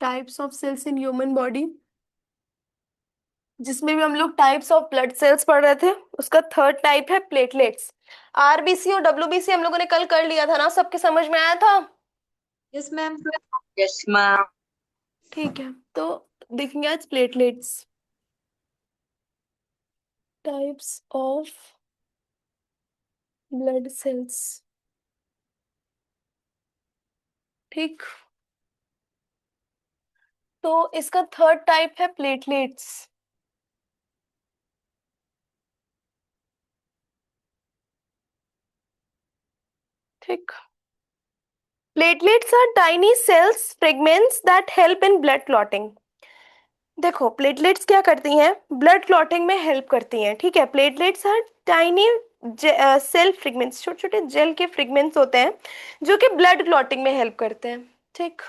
Types of cells in human body, जिसमें भी हम लोग टाइप्स ऑफ ब्लड सेल्स पढ़ रहे थे, उसका थर्ड टाइप है प्लेटलेट्स। आरबीसी और डब्ल्यूबीसी हम लोगों ने कल कर लिया था ना, सबके समझ में आया था? Yes ma'am. Yes ma'am. ठीक है, तो देखेंगे आज platelets, types of blood cells. ठीक, तो इसका थर्ड टाइप है प्लेटलेट्स। ठीक, platelets are tiny cells fragments that help in blood clotting. देखो प्लेटलेट्स क्या करती हैं, ब्लड क्लॉटिंग में हेल्प करती हैं। ठीक है, platelets are tiny cell fragments, छोटे छोटे जेल के फ्रेगमेंट्स होते हैं जो कि ब्लड क्लॉटिंग में हेल्प करते हैं। ठीक,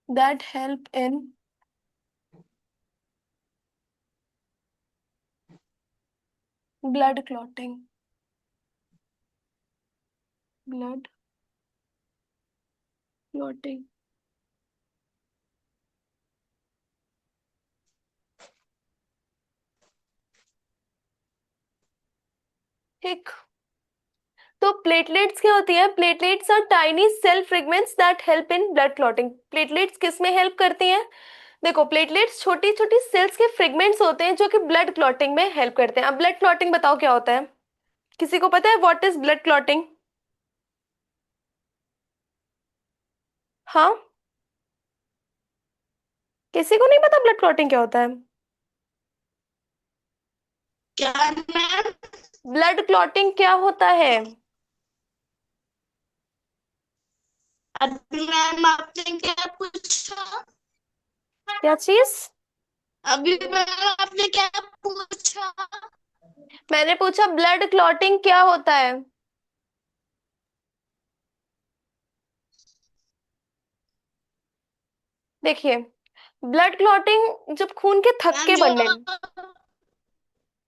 that help in blood clotting, blood clotting. ठीक, तो प्लेटलेट्स क्या होती है? Platelets are tiny cell fragments that help in blood clotting. Platelets किस में हेल्प करती हैं? देखो प्लेटलेट्स छोटी छोटी सेल्स के फ्रेगमेंट्स होते हैं जो कि ब्लड क्लॉटिंग में हेल्प करते हैं। अब ब्लड क्लॉटिंग बताओ क्या होता है? किसी को पता है व्हाट इज ब्लड क्लॉटिंग? हाँ, किसी को नहीं पता ब्लड क्लॉटिंग क्या होता है? क्या मैम? ब्लड क्लॉटिंग क्या होता है? अभी मैम आपने क्या पूछा? क्या चीज? अभी मैम आपने क्या पूछा? मैंने पूछा ब्लड क्लॉटिंग क्या होता है। देखिए, ब्लड क्लॉटिंग जब खून के मैम थक्के जो बनने।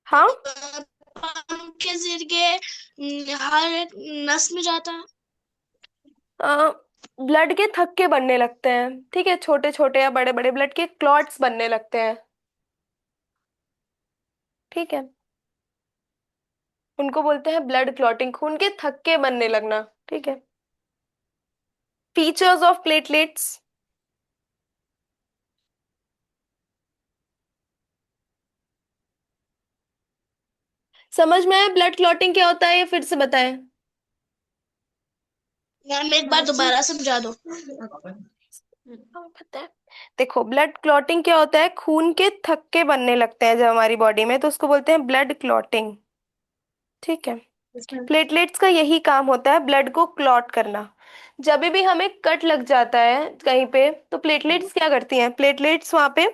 हाँ, पंप के जरिए हर एक नस में जाता है। ब्लड के थक्के बनने लगते हैं। ठीक है, छोटे छोटे या बड़े बड़े ब्लड के क्लॉट्स बनने लगते हैं। ठीक है, उनको बोलते हैं ब्लड क्लॉटिंग, खून के थक्के बनने लगना। ठीक है, फीचर्स ऑफ प्लेटलेट्स। समझ में आया ब्लड क्लॉटिंग क्या होता है या फिर से बताएं? मैम एक बार दोबारा समझा दो। हाँ, पता है। देखो ब्लड क्लॉटिंग क्या होता है, खून के थक्के बनने लगते हैं जब हमारी बॉडी में, तो उसको बोलते हैं ब्लड क्लॉटिंग। ठीक है, प्लेटलेट्स का यही काम होता है, ब्लड को क्लॉट करना। जब भी हमें कट लग जाता है कहीं पे, तो प्लेटलेट्स क्या करती हैं, प्लेटलेट्स वहां पे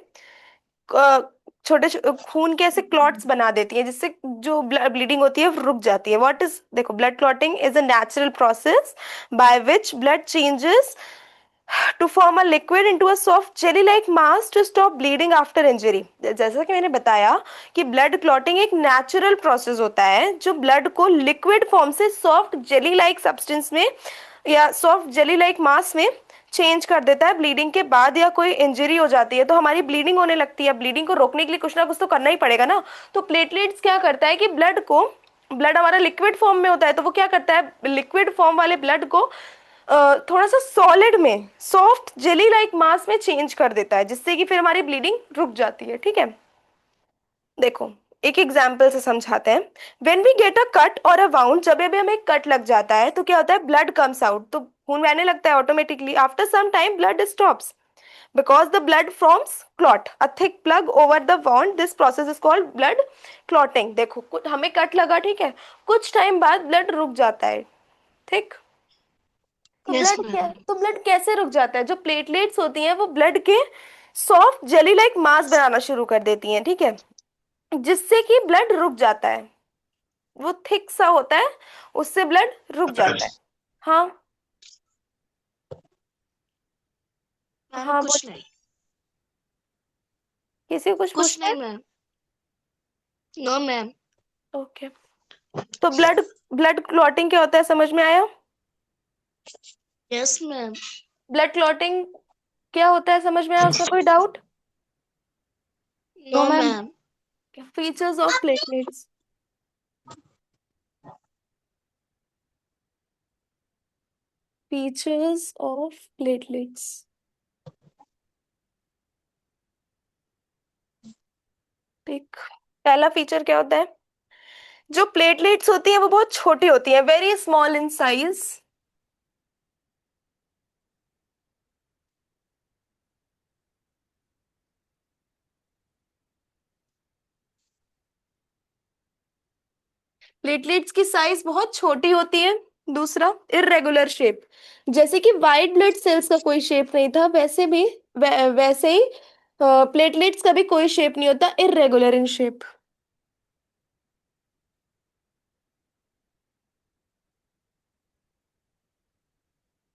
छोटे खून के ऐसे क्लॉट्स बना देती हैं, जिससे जो ब्लीडिंग होती है वो रुक जाती है। व्हाट इज, देखो blood clotting is a natural process by which blood changes to form a liquid into a soft jelly like mass to stop bleeding after injury. जैसा कि मैंने बताया कि ब्लड क्लॉटिंग एक नेचुरल प्रोसेस होता है जो ब्लड को लिक्विड फॉर्म से सॉफ्ट जेली लाइक सब्सटेंस में या सॉफ्ट जेली लाइक मास में चेंज कर देता है ब्लीडिंग के बाद, या कोई इंजरी हो जाती है तो हमारी ब्लीडिंग होने लगती है। ब्लीडिंग को रोकने के लिए कुछ ना कुछ तो करना ही पड़ेगा ना। तो प्लेटलेट्स क्या करता है कि ब्लड को, ब्लड हमारा लिक्विड फॉर्म में होता है, तो वो क्या करता है, लिक्विड फॉर्म वाले ब्लड को थोड़ा सा सॉलिड में, सॉफ्ट जेली लाइक मास में चेंज कर देता है, जिससे कि फिर हमारी ब्लीडिंग रुक जाती है। ठीक है, देखो एक एग्जाम्पल से समझाते हैं। When we get a cut और अ वाउंड, जब भी हमें कट लग जाता है तो क्या होता है, ब्लड कम्स आउट, तो खून बहने लगता है automatically. After some time blood stops because the blood forms clot a thick plug over the wound, this process is called blood clotting. देखो हमें कट लगा, ठीक है, कुछ टाइम बाद ब्लड रुक जाता है। ठीक, तो यस ब्लड क्या, मैम। तो ब्लड कैसे रुक जाता है? जो प्लेटलेट्स होती हैं वो ब्लड के सॉफ्ट जेली लाइक मास बनाना शुरू कर देती हैं। ठीक है, जिससे कि ब्लड रुक जाता है, वो थिक सा होता है, उससे ब्लड रुक जाता है। हाँ। मैम हाँ कुछ बोल। नहीं। किसी को कुछ कुछ पूछना है? नहीं मैम। No ma'am. ओके। तो ब्लड ब्लड क्लॉटिंग क्या होता है, समझ में आया? Yes ma'am. ब्लड क्लॉटिंग क्या होता है, समझ में आया? उसमें कोई doubt? No ma'am. Features of platelets. Features of platelets. ठीक। पहला फीचर क्या होता है? जो प्लेटलेट्स होती हैं वो बहुत छोटी होती हैं, very small in size. Platelets की साइज बहुत छोटी होती है। दूसरा, इरेगुलर शेप। जैसे कि वाइट ब्लड सेल्स का कोई शेप नहीं था, वैसे भी वैसे ही प्लेटलेट्स का भी कोई शेप नहीं होता, इरेगुलर इन शेप।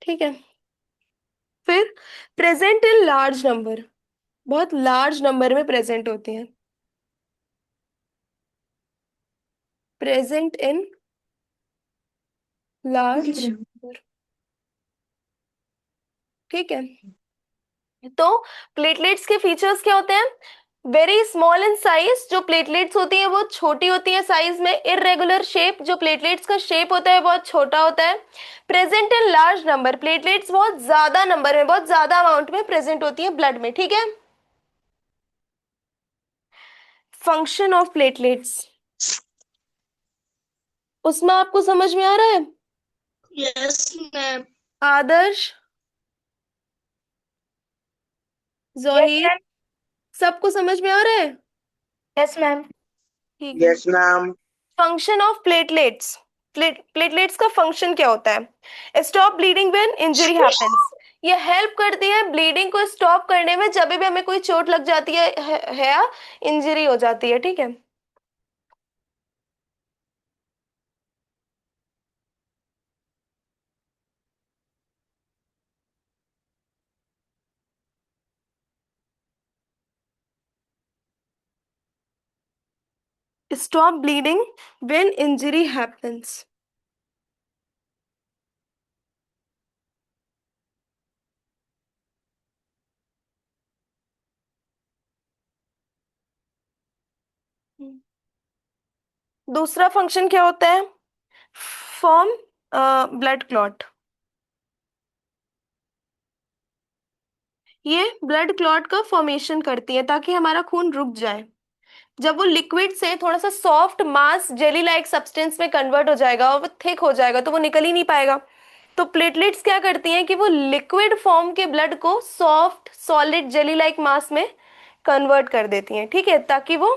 ठीक है। फिर प्रेजेंट इन लार्ज नंबर, बहुत लार्ज नंबर में प्रेजेंट होती हैं। Present in large number. ठीक है। तो प्लेटलेट्स के फीचर्स क्या होते हैं? वेरी स्मॉल इन साइज, जो प्लेटलेट्स होती हैं वो छोटी होती है साइज में। इरेगुलर शेप, जो प्लेटलेट्स का शेप होता है बहुत छोटा होता है। Present in large number, platelets बहुत ज्यादा नंबर में, बहुत ज्यादा अमाउंट में प्रेजेंट होती है ब्लड में। ठीक है। फंक्शन ऑफ प्लेटलेट्स, उसमें आपको समझ में आ रहा है? Yes ma'am. Adarsh, yes Johir, ma'am. सबको समझ में आ रहा है? Yes ma'am. ठीक है। Yes ma'am. Function of platelets. Platelets का फंक्शन क्या होता है? Stop bleeding when injury happens. ये हेल्प करती है ब्लीडिंग को स्टॉप करने में, जब भी हमें कोई चोट लग जाती है या इंजरी हो जाती है। ठीक है। Stop bleeding when injury happens. दूसरा फंक्शन क्या होता है? Form blood clot. ये ब्लड क्लॉट का फॉर्मेशन करती है ताकि हमारा खून रुक जाए। जब वो लिक्विड से थोड़ा सा सॉफ्ट मास जेली लाइक सब्सटेंस में कन्वर्ट हो जाएगा और वो थिक हो जाएगा तो वो निकल ही नहीं पाएगा। तो प्लेटलेट्स क्या करती हैं कि वो लिक्विड फॉर्म के ब्लड को सॉफ्ट सॉलिड जेली लाइक मास में कन्वर्ट कर देती हैं। ठीक है, ताकि वो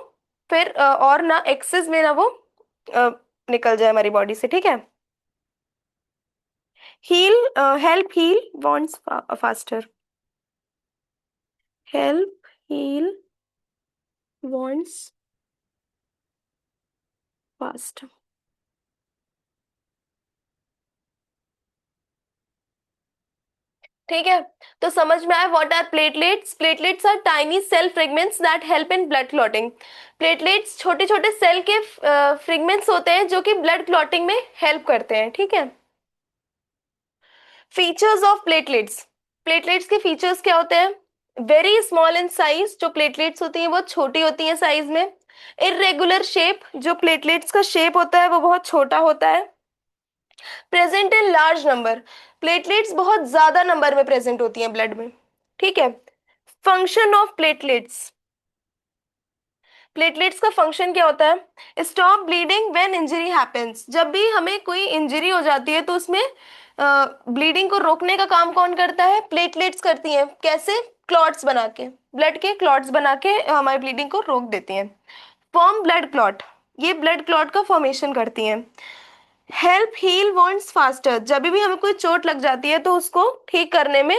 फिर और ना एक्सेस में ना वो अ, निकल जाए हमारी बॉडी से। ठीक है। Heal, help heal wounds faster. Help heal wounds fast. ठीक है। तो समझ में आया what are platelets? Platelets are tiny cell fragments that help in blood clotting. Platelets छोटे छोटे सेल के फ्रेगमेंट्स होते हैं जो कि ब्लड क्लॉटिंग में हेल्प करते हैं। ठीक है। Features of platelets. प्लेटलेट्स के फीचर्स क्या होते हैं? वेरी स्मॉल इन साइज, जो प्लेटलेट्स होती हैं वो छोटी होती हैं साइज में। इरेगुलर शेप, जो प्लेटलेट्स का शेप होता है वो बहुत छोटा होता है। Present in large number, platelets बहुत ज्यादा नंबर में प्रेजेंट होती हैं ब्लड में। ठीक है। Function of platelets. प्लेटलेट्स का फंक्शन क्या होता है? Stop bleeding when injury happens. जब भी हमें कोई इंजरी हो जाती है तो उसमें ब्लीडिंग को रोकने का काम कौन करता है? प्लेटलेट्स करती हैं। कैसे? क्लॉट्स बना के, ब्लड के क्लॉट्स बना के हमारी ब्लीडिंग को रोक देती हैं। फॉर्म ब्लड क्लॉट, ये ब्लड क्लॉट का फॉर्मेशन करती हैं। हेल्प हील वॉन्ट्स फास्टर, जब भी हमें कोई चोट लग जाती है तो उसको ठीक करने में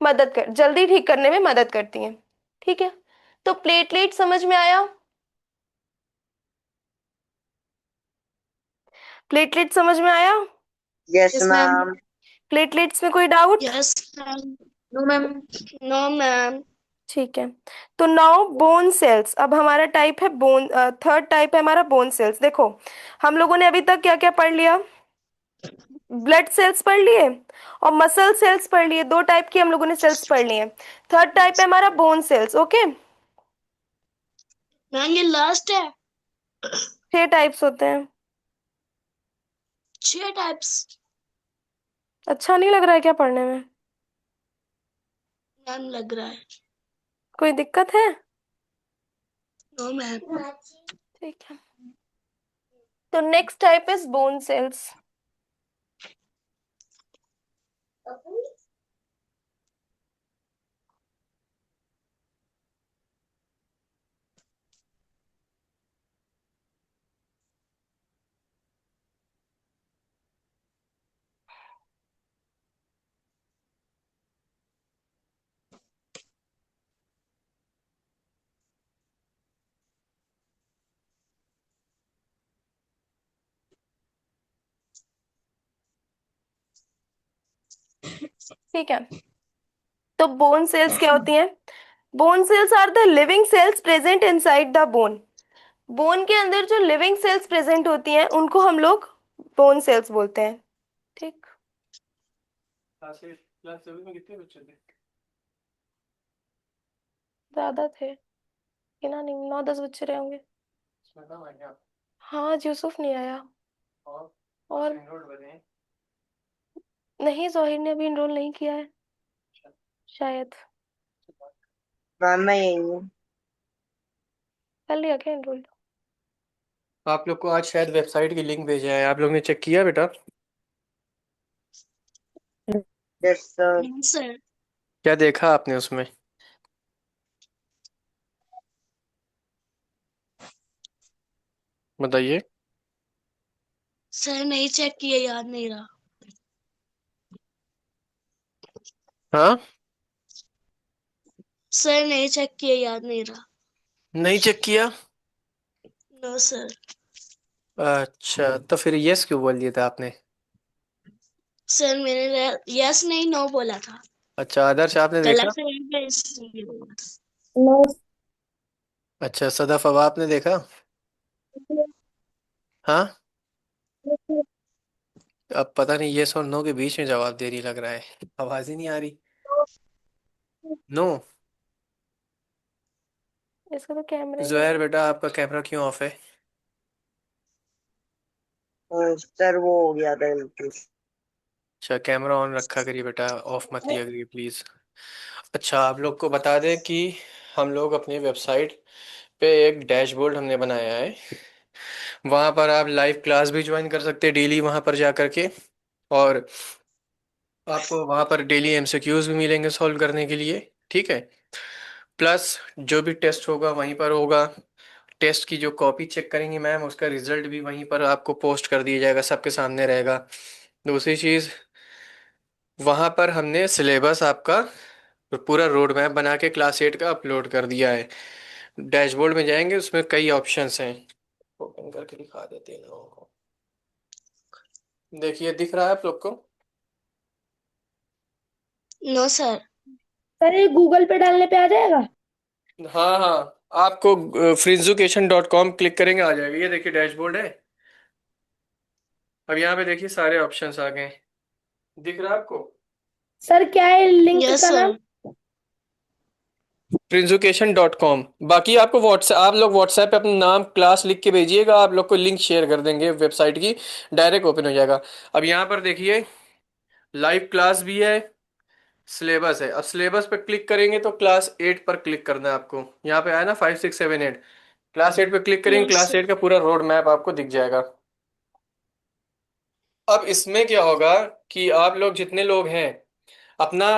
जल्दी ठीक करने में मदद करती हैं। ठीक है। तो प्लेटलेट समझ में आया? प्लेटलेट समझ में आया? Yes ma'am. प्लेटलेट्स में कोई doubt? Yes ma'am. No ma'am. No ma'am. ठीक है। तो नाउ बोन सेल्स, अब हमारा टाइप है बोन, थर्ड टाइप है हमारा बोन सेल्स। देखो हम लोगों ने अभी तक क्या क्या पढ़ लिया? ब्लड सेल्स पढ़ लिए और मसल सेल्स पढ़ लिए, दो टाइप की हम लोगों ने सेल्स पढ़ लिए हैं। थर्ड टाइप है हमारा बोन सेल्स। ओके, मैम ये लास्ट है। 6 टाइप्स होते हैं। 6 टाइप्स। अच्छा नहीं लग रहा है क्या पढ़ने में? मैम लग रहा है। कोई दिक्कत है? No ma'am. ठीक है। तो next type is bone cells. ठीक है। तो बोन सेल्स क्या होती हैं? Bone cells are the living cells present inside the bone. Bone के अंदर जो लिविंग सेल्स प्रेजेंट होती हैं उनको हम लोग बोन सेल्स बोलते हैं। ठीक। क्लास 7 में कितने बच्चे थे? ज्यादा थे, गिना नहीं, 9-10 बच्चे रहे होंगे। मतलब आ गया। हाँ, यूसुफ नहीं आया। और और एनरोल बने। नहीं, जोहिर ने अभी इनरोल नहीं किया है शायद। मैम मैं यही हूँ। कर लिया क्या इनरोल? आप लोग को आज शायद वेबसाइट की लिंक भेजा है, आप लोग ने चेक किया बेटा? Yes sir. सर। क्या देखा आपने उसमें? बताइए। सर नहीं चेक किया, याद नहीं रहा। हाँ। सर नहीं चेक किया, याद नहीं रहा। नहीं चेक किया? No sir. अच्छा, तो फिर यस क्यों बोल दिया था आपने? सर मैंने यस नहीं नो बोला था। अच्छा, आदर्श आपने देखा? गलत टाइम पे इसलिए बोला था। नो। अच्छा, सदफ अब आपने देखा? हाँ। अब पता नहीं यस और नो के बीच में जवाब दे रही लग रहा है, आवाज ही नहीं आ रही। नो। इसका तो कैमरा ही है। जोहर बेटा, आपका कैमरा क्यों ऑफ है? सर वो हो गया था गलती से। अच्छा, कैमरा ऑन रखा करिए बेटा, ऑफ मत किया करिए प्लीज। अच्छा, आप लोग को बता दें कि हम लोग अपनी वेबसाइट पे एक डैशबोर्ड हमने बनाया है। वहाँ पर आप लाइव क्लास भी ज्वाइन कर सकते हैं डेली वहाँ पर जा करके। और आपको वहाँ पर डेली एमसीक्यूज भी मिलेंगे सॉल्व करने के लिए। ठीक है। प्लस जो भी टेस्ट होगा वहीं पर होगा। टेस्ट की जो कॉपी चेक करेंगी मैम, उसका रिजल्ट भी वहीं पर आपको पोस्ट कर दिया जाएगा, सबके सामने रहेगा। दूसरी चीज़, वहाँ पर हमने सिलेबस आपका पूरा रोड मैप बना के क्लास 8 का अपलोड कर दिया है। डैशबोर्ड में जाएंगे, उसमें कई ऑप्शंस हैं। ओपन करके दिखा देते हैं लोगों को। देखिए, दिख रहा है आप लोग को? No sir. सर ये गूगल पे डालने पे आ जाएगा? हाँ हाँ, आपको friendsducation.com क्लिक करेंगे आ जाएगा। ये देखिए डैशबोर्ड है। अब यहाँ पे देखिए सारे ऑप्शंस आ गए। दिख रहा है आपको? सर क्या है लिंक यस का नाम? सर। friendsducation.com। बाकी आपको व्हाट्सएप, आप लोग व्हाट्सएप पे अपना नाम क्लास लिख के भेजिएगा, आप लोग को लिंक शेयर कर देंगे वेबसाइट की। डायरेक्ट ओपन हो जाएगा। अब यहाँ पर देखिए, लाइव क्लास भी है, सिलेबस है। अब सिलेबस पे क्लिक करेंगे तो क्लास 8 पर क्लिक करना है आपको। यहाँ पे आया ना 5, 6, 7, 8। क्लास 8 पे क्लिक करेंगे, यस क्लास सर। 8 का पूरा रोड मैप आपको दिख जाएगा। अब इसमें क्या होगा कि आप लोग जितने लोग हैं अपना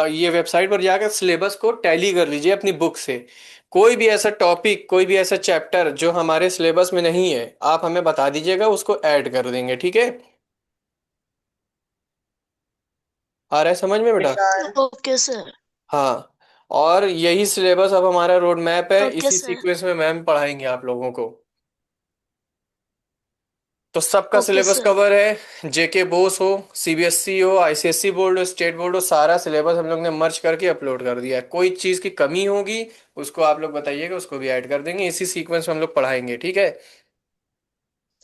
ये वेबसाइट पर जाकर सिलेबस को टैली कर लीजिए अपनी बुक से। कोई भी ऐसा टॉपिक, कोई भी ऐसा चैप्टर जो हमारे सिलेबस में नहीं है, आप हमें बता दीजिएगा, उसको ऐड कर देंगे। ठीक है? आ रहा है समझ में बेटा? Okay sir. हाँ। और यही सिलेबस अब हमारा रोड मैप है, ओके इसी सर। सीक्वेंस में मैम पढ़ाएंगे आप लोगों को। तो सबका ओके सिलेबस सर। कवर है, जेके बोस हो, सीबीएसई हो, आईसीएसई बोर्ड हो, स्टेट बोर्ड हो, सारा सिलेबस हम लोग ने मर्ज करके अपलोड कर दिया है। कोई चीज़ की कमी होगी उसको आप लोग बताइएगा, उसको भी ऐड कर देंगे। इसी सीक्वेंस में हम लोग पढ़ाएंगे, ठीक है।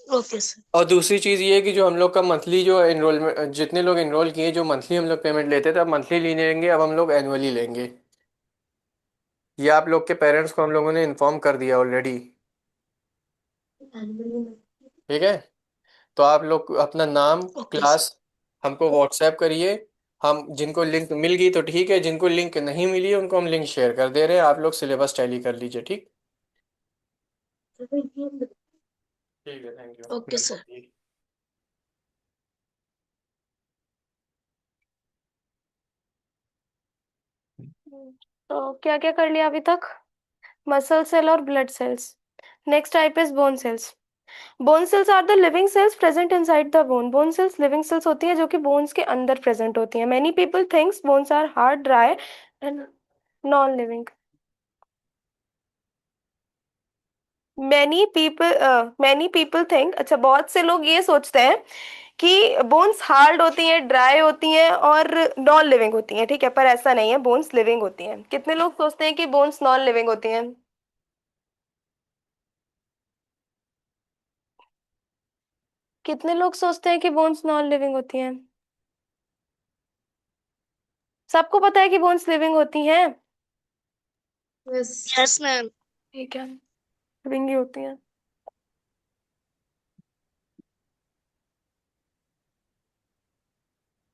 Okay sir. और दूसरी चीज़ ये है कि जो हम लोग का मंथली जो एनरोलमेंट, जितने लोग एनरोल किए, जो मंथली हम लोग पेमेंट लेते थे, अब मंथली नहीं लेंगे, अब हम लोग एनुअली लेंगे। ये आप लोग के पेरेंट्स को हम लोगों ने इन्फॉर्म कर दिया ऑलरेडी, ठीक है। तो आप लोग अपना नाम, ओके सर। क्लास हमको व्हाट्सएप करिए। हम जिनको लिंक मिल गई तो ठीक है, जिनको लिंक नहीं मिली है उनको हम लिंक शेयर कर दे रहे हैं। आप लोग सिलेबस टैली कर लीजिए, ठीक। ठीक है, thank you, okay welcome sir. जी। तो क्या क्या कर लिया अभी तक? मसल सेल और blood cells. Next type is bone cells. Bone cells are the living cells present inside the bone. Bone cells living cells होती हैं जो कि बोन्स के अंदर प्रेजेंट होती हैं। Many people thinks bones are hard, dry and non living. Many people think, अच्छा बहुत से लोग ये सोचते हैं कि बोन्स हार्ड होती हैं, ड्राई होती हैं और नॉन लिविंग होती हैं, ठीक है, पर ऐसा नहीं है, बोन्स लिविंग होती हैं। कितने लोग सोचते हैं कि बोन्स नॉन लिविंग होती हैं? कितने लोग सोचते हैं कि बोन्स नॉन लिविंग होती हैं? सबको पता है कि बोन्स लिविंग होती हैं? Yes ma'am. ठीक है, लिविंग ही होती हैं।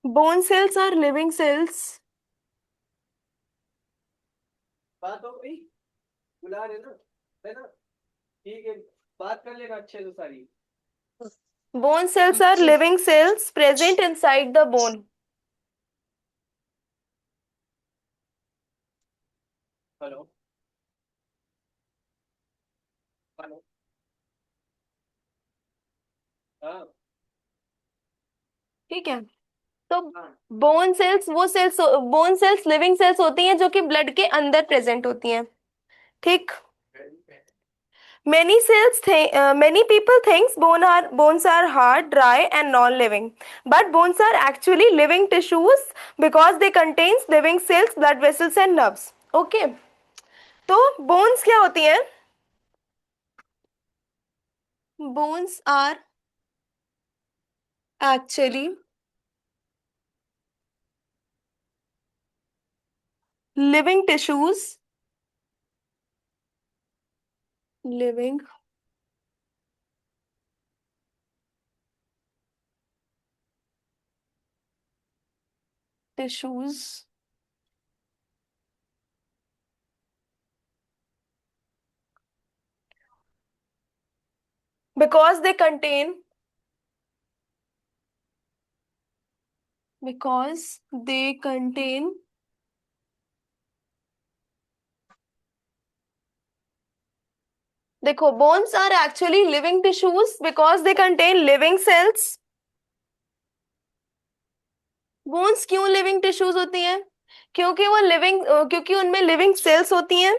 Bone cells are living cells. बात हो गई, बुला रहे ना, है ना, ठीक है, बात कर लेना अच्छे से सारी। Bone cells are okay. living cells present inside the bone. Hello, hello, हाँ, ठीक है, तो हाँ, बोन सेल्स लिविंग सेल्स होती हैं जो कि ब्लड के अंदर प्रेजेंट होती हैं, ठीक। Many people thinks bones are hard, dry and non-living, but bones are actually living tissues because they contains living cells, blood vessels and nerves. Okay, तो bones क्या होती हैं? Bones are actually living tissues, living tissues because they contain because they contain देखो, bones are actually living tissues because they contain living cells. Bones क्यों living tissues होती हैं? क्योंकि उनमें लिविंग सेल्स होती हैं,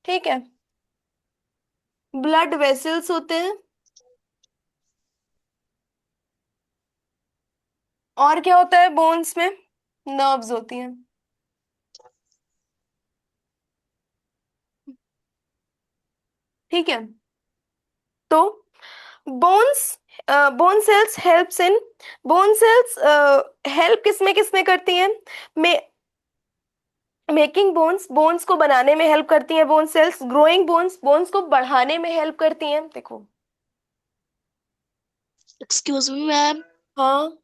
ठीक है। ब्लड वेसल्स होते हैं, और क्या होता है बोन्स में? नर्व्स होती हैं, ठीक है। तो बोन्स बोन सेल्स हेल्प किसमें किसमें करती हैं? में मेकिंग बोन्स, बोन्स को बनाने में हेल्प करती हैं bone sales. Growing bones, bones को बढ़ाने में हेल्प करती हैं, देखो। Excuse me ma'am. हाँ,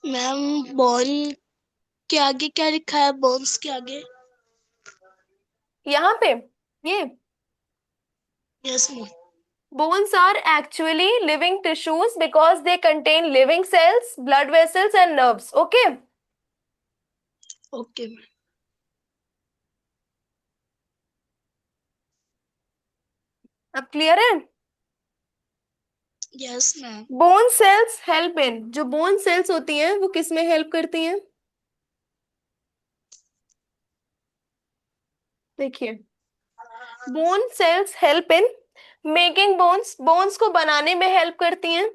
मैम, बोन के आगे क्या लिखा है? बोन्स के आगे? यहाँ पे ये yes ma'am. bones are actually living tissues because they contain living cells, blood vessels and nerves. Okay, okay ma'am. अब क्लियर है? Yes ma'am. Bone cells help in, जो बोन सेल्स होती हैं वो किस में हेल्प करती हैं? देखिए, bone cells help in making bones, bones को बनाने में हेल्प करती हैं।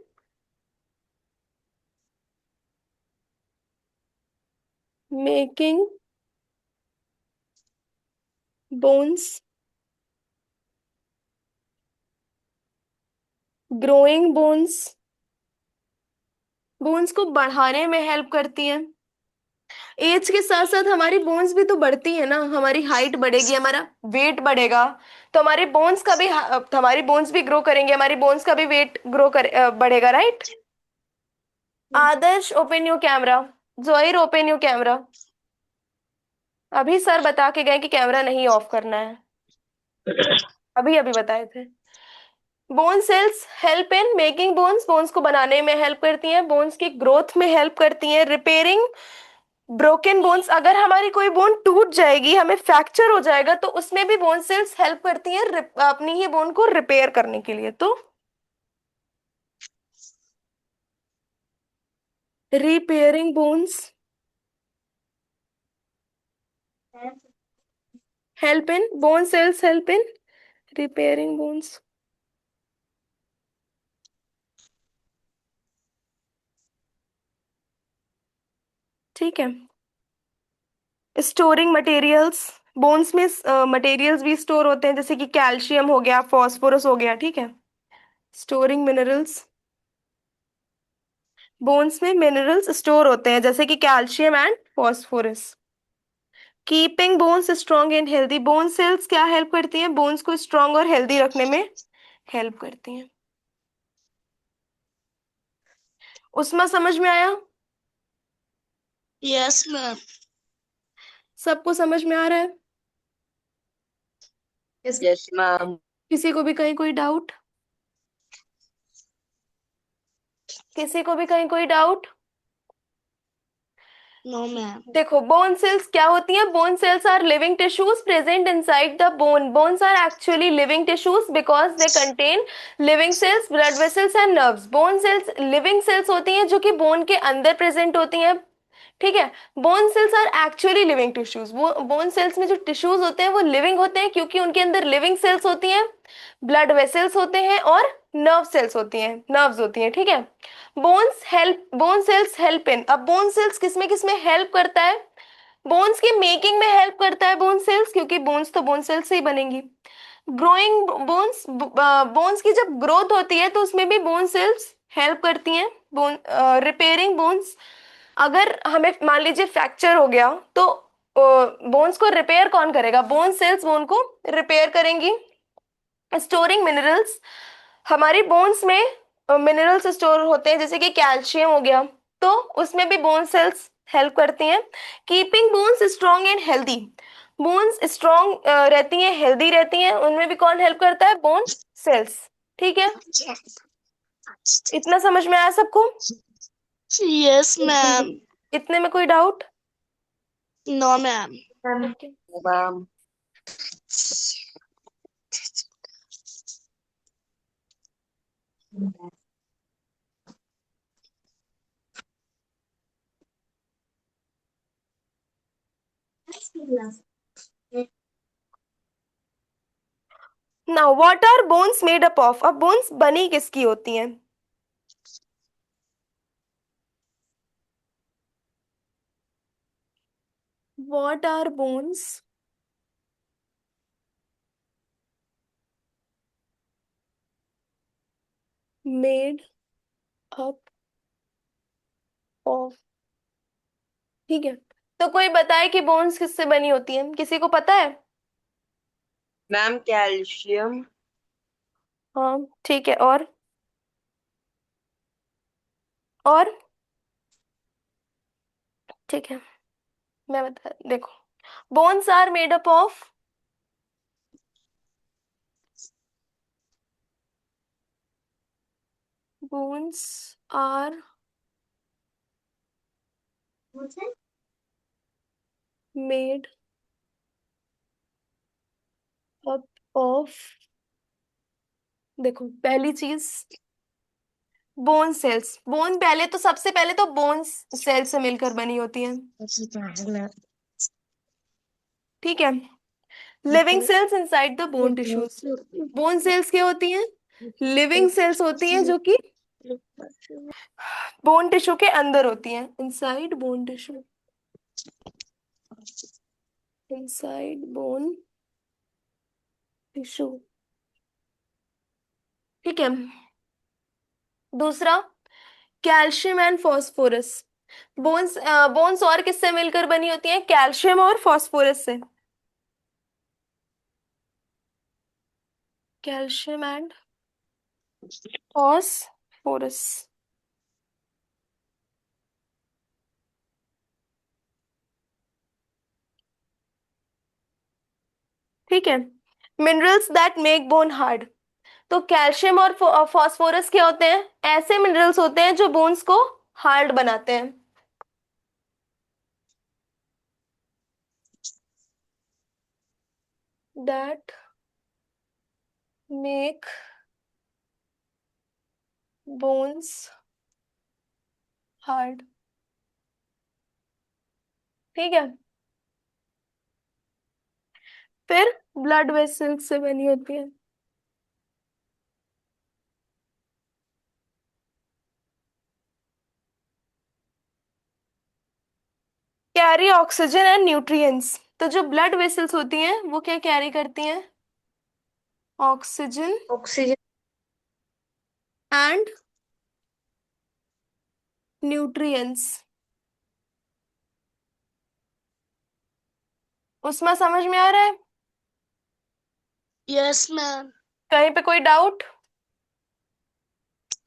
Making bones, growing bones, bones को बढ़ाने में हेल्प करती हैं। एज के साथ साथ हमारी बोन्स भी तो बढ़ती है ना, हमारी हाइट बढ़ेगी, हमारा वेट बढ़ेगा, तो हमारे बोन्स का भी, हमारी बोन्स भी ग्रो करेंगे, हमारी बोन्स का भी वेट बढ़ेगा, right. Adarsh open your camera. Johir open your camera. अभी सर बता के गए कि कैमरा नहीं ऑफ करना है, अभी अभी बताए थे। Bone cells help in making bones, bones को बनाने में हेल्प करती हैं, बोन्स की ग्रोथ में हेल्प करती हैं। रिपेयरिंग ब्रोकन बोन्स, अगर हमारी कोई बोन टूट जाएगी, हमें फ्रैक्चर हो जाएगा, तो उसमें भी बोन सेल्स हेल्प करती हैं अपनी ही बोन को रिपेयर करने के लिए। तो repairing bones, help in bone cells, help in repairing bones. ठीक है। स्टोरिंग मटेरियल्स, बोन्स में मटेरियल्स भी स्टोर होते हैं, जैसे कि कैल्शियम हो गया, फास्फोरस हो गया, ठीक है। स्टोरिंग मिनरल्स, बोन्स में मिनरल्स स्टोर होते हैं जैसे कि calcium and phosphorus. Keeping bones strong and healthy, bone cells क्या हेल्प करती हैं, बोन्स को स्ट्रॉन्ग और हेल्दी रखने में हेल्प करती हैं। उसमें समझ में आया? Yes ma'am. सबको समझ में आ रहा है? Yes ma'am. किसी को भी कहीं कोई डाउट? किसी को भी कहीं कोई डाउट? No ma'am. देखो, बोन सेल्स क्या होती हैं? Bone cells are living tissues present inside the bone. Bones are actually living tissues because they contain living cells, blood vessels and nerves. Bone cells living cells होती हैं जो कि bone के अंदर प्रेजेंट होती हैं, ठीक है। Bone cells are actually living tissues, वो बोन सेल्स में जो टिश्यूज होते हैं वो लिविंग होते हैं क्योंकि उनके अंदर लिविंग सेल्स होती हैं, ब्लड वेसल्स होते हैं और नर्व सेल्स होती हैं, नर्व्स होती हैं, ठीक है। बोन सेल्स हेल्प इन, अब बोन सेल्स किस में हेल्प करता है? बोन्स की मेकिंग में हेल्प करता है बोन सेल्स, क्योंकि बोन्स तो बोन सेल्स से ही बनेंगी। ग्रोइंग बोन्स, बोन्स की जब ग्रोथ होती है तो उसमें भी बोन सेल्स हेल्प करती हैं। बोन रिपेयरिंग बोन्स, अगर हमें मान लीजिए फ्रैक्चर हो गया तो बोन्स को रिपेयर कौन करेगा? बोन सेल्स बोन को रिपेयर करेंगी। स्टोरिंग मिनरल्स, हमारी बोन्स में मिनरल्स स्टोर होते हैं जैसे कि कैल्शियम हो गया, तो उसमें भी बोन सेल्स हेल्प करती हैं। Keeping bones strong and healthy, bones strong रहती हैं, हेल्दी रहती हैं, उनमें भी कौन हेल्प करता है? बोन सेल्स, ठीक है। इतना समझ में आया सबको? Yes ma'am. इतने में कोई doubt? No ma'am. Okay. Ma'am. Now what are bones made up of, अब बोन्स बनी किसकी होती हैं? What are bones made up of, ठीक है। तो कोई बताए कि बोन्स किससे बनी होती हैं, किसी को पता है? Ma'am calcium. हाँ ठीक है, और ठीक है, मैं बता, देखो, bones are made up of, bones are made up of, देखो पहली चीज बोन सेल्स, बोन पहले तो, सबसे पहले तो बोन सेल से मिलकर बनी होती है, ठीक है। Living cells inside the bone tissues. Bone cells क्या होती हैं? लिविंग सेल्स होती हैं जो कि बोन टिश्यू के अंदर होती हैं, inside bone tissue, inside bone tissue. ठीक है। दूसरा, calcium and phosphorus. Bones bones और किससे मिलकर बनी होती हैं? कैल्शियम और फॉस्फोरस से। Calcium and phosphorus. ठीक है। Minerals that make bone hard. तो कैल्शियम और फॉस्फोरस क्या होते हैं? ऐसे मिनरल्स होते हैं जो बोन्स को हार्ड बनाते हैं। That make bones hard. ठीक है। फिर ब्लड वेसल्स से बनी होती है। Carry oxygen and nutrients. तो जो ब्लड वेसल्स होती हैं वो क्या कैरी करती हैं? Oxygen oxygen and nutrients. उसमें समझ में आ रहा है? Yes ma'am. कहीं पे कोई doubt?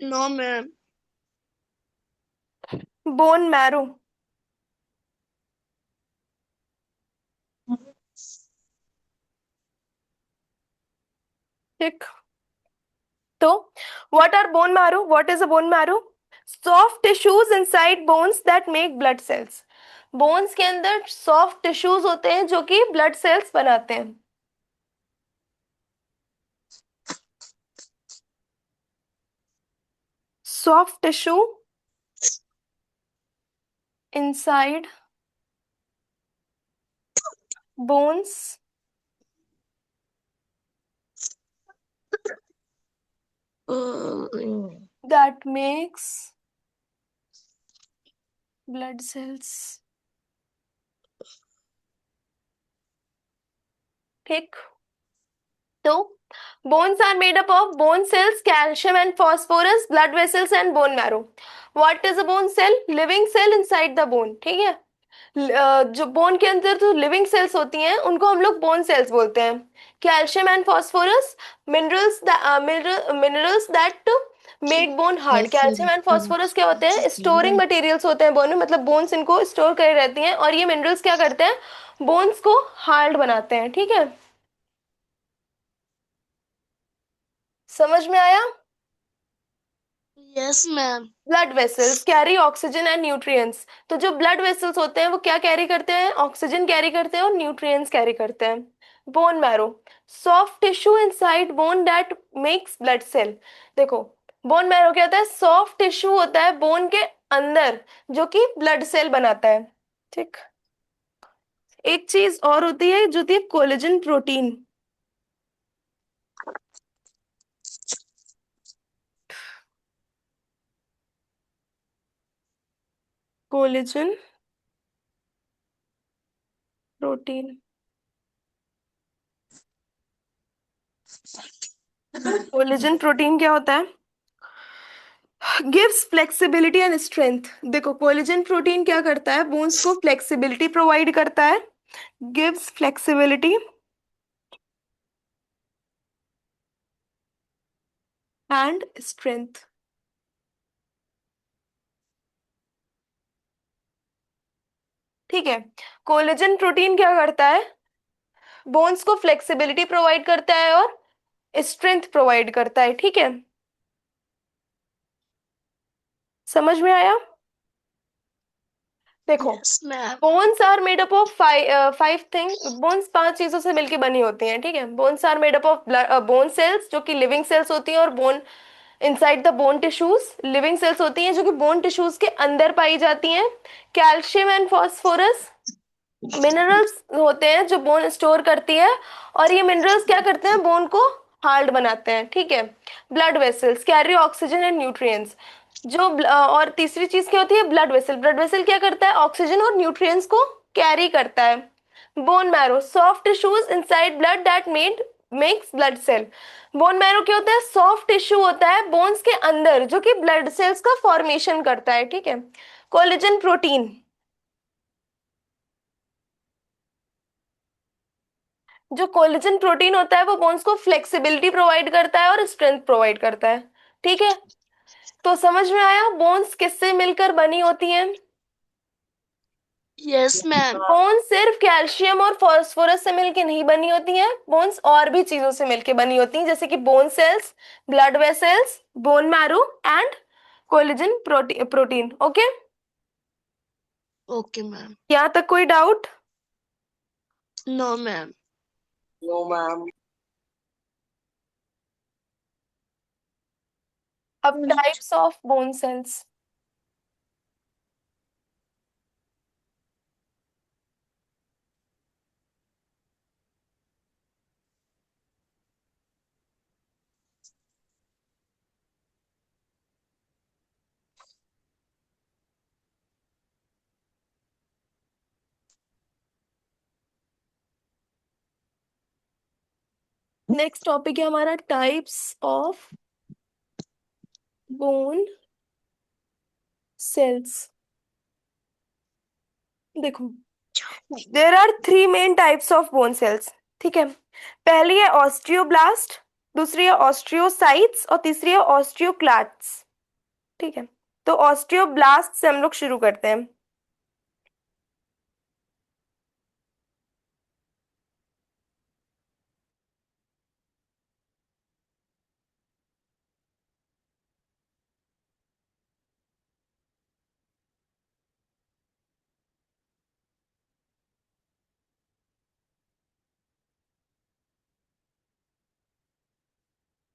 No ma'am. Bone marrow. ठीक। तो what are bone marrow? What is a bone marrow? Soft tissues inside bones that make blood cells. Bones के अंदर सॉफ्ट टिश्यूज होते हैं जो कि ब्लड सेल्स बनाते हैं। Soft tissue inside bones that makes blood cells। ठीक। तो bones are made up of bone cells, calcium and phosphorus, blood vessels and bone marrow. What is a bone cell? Living cell inside the bone। ठीक है। जो bone के अंदर जो living cells होती हैं उनको हम लोग बोन सेल्स बोलते हैं। Calcium and phosphorus minerals minerals that make bone hard. Calcium and phosphorus क्या होते हैं? स्टोरिंग मटेरियल्स होते हैं बोन में, मतलब बोन्स इनको स्टोर करे रहती हैं, और ये मिनरल्स क्या करते हैं? बोन्स को हार्ड बनाते हैं। ठीक है। समझ में आया? Yes ma'am. Blood vessels carry oxygen and nutrients. तो जो ब्लड वेसल्स होते हैं वो क्या कैरी करते हैं? ऑक्सीजन कैरी करते हैं और न्यूट्रिएंट्स कैरी करते हैं। Bone marrow, soft tissue inside bone that makes blood cell. देखो, बोन मैरो क्या होता है? सॉफ्ट टिश्यू होता है बोन के अंदर जो कि ब्लड सेल बनाता है। ठीक। एक चीज और होती है जो होती है collagen protein. Collagen protein. Collagen protein क्या होता है? Gives flexibility and strength. देखो, कोलेजन प्रोटीन क्या करता है? बोन्स को फ्लेक्सिबिलिटी प्रोवाइड करता है। Gives flexibility and strength. ठीक है। कोलेजन प्रोटीन क्या करता है? बोन्स को फ्लेक्सिबिलिटी प्रोवाइड करता है और स्ट्रेंथ प्रोवाइड करता है। ठीक है। समझ में आया? देखो, yes ma'am. Bones are made up of five thing. Bones पांच चीजों से मिलकर बनी होती हैं। ठीक है। Bones are made up of bone cells जो कि लिविंग सेल्स होती हैं, और bone inside the bone tissues living cells होती हैं जो कि बोन टिश्यूज के अंदर पाई जाती हैं। कैल्शियम एंड फॉस्फोरस मिनरल्स होते हैं जो बोन स्टोर करती है, और ये मिनरल्स क्या करते हैं, बोन को हार्ड बनाते हैं, ठीक है। Blood vessels carry oxygen and nutrients. और तीसरी चीज क्या होती है, ब्लड वेसल। ब्लड वेसल क्या करता है, ऑक्सीजन और न्यूट्रिएंट्स को कैरी करता है। Bone marrow soft tissues inside blood that makes blood cell. Bone marrow क्या होता है, सॉफ्ट टिश्यू होता है बोन्स के अंदर जो कि ब्लड सेल्स का फॉर्मेशन करता है, ठीक है। कोलेजन प्रोटीन, जो कोलेजन प्रोटीन होता है वो बोन्स को फ्लेक्सिबिलिटी प्रोवाइड करता है और स्ट्रेंथ प्रोवाइड करता है, ठीक है। तो समझ में आया बोन्स किससे मिलकर बनी होती हैं। Yes ma'am. बोन्स सिर्फ कैल्शियम और फास्फोरस से मिलके नहीं बनी होती हैं, बोन्स और भी चीजों से मिलके बनी होती हैं, जैसे कि bone cells, blood vessels, bone marrow and collagen protein, okay. Okay ma'am. यहाँ तक कोई doubt. No ma'am. No ma'am. अब types of bone cells. Next topic है हमारा टाइप्स ऑफ बोन सेल्स। देखो, there are three main types of bone cells, ठीक है। पहली है ऑस्टियोब्लास्ट, दूसरी है ऑस्टियोसाइट्स और तीसरी है ऑस्टियोक्लास्ट, ठीक है। तो ऑस्टियोब्लास्ट से हम लोग शुरू करते हैं।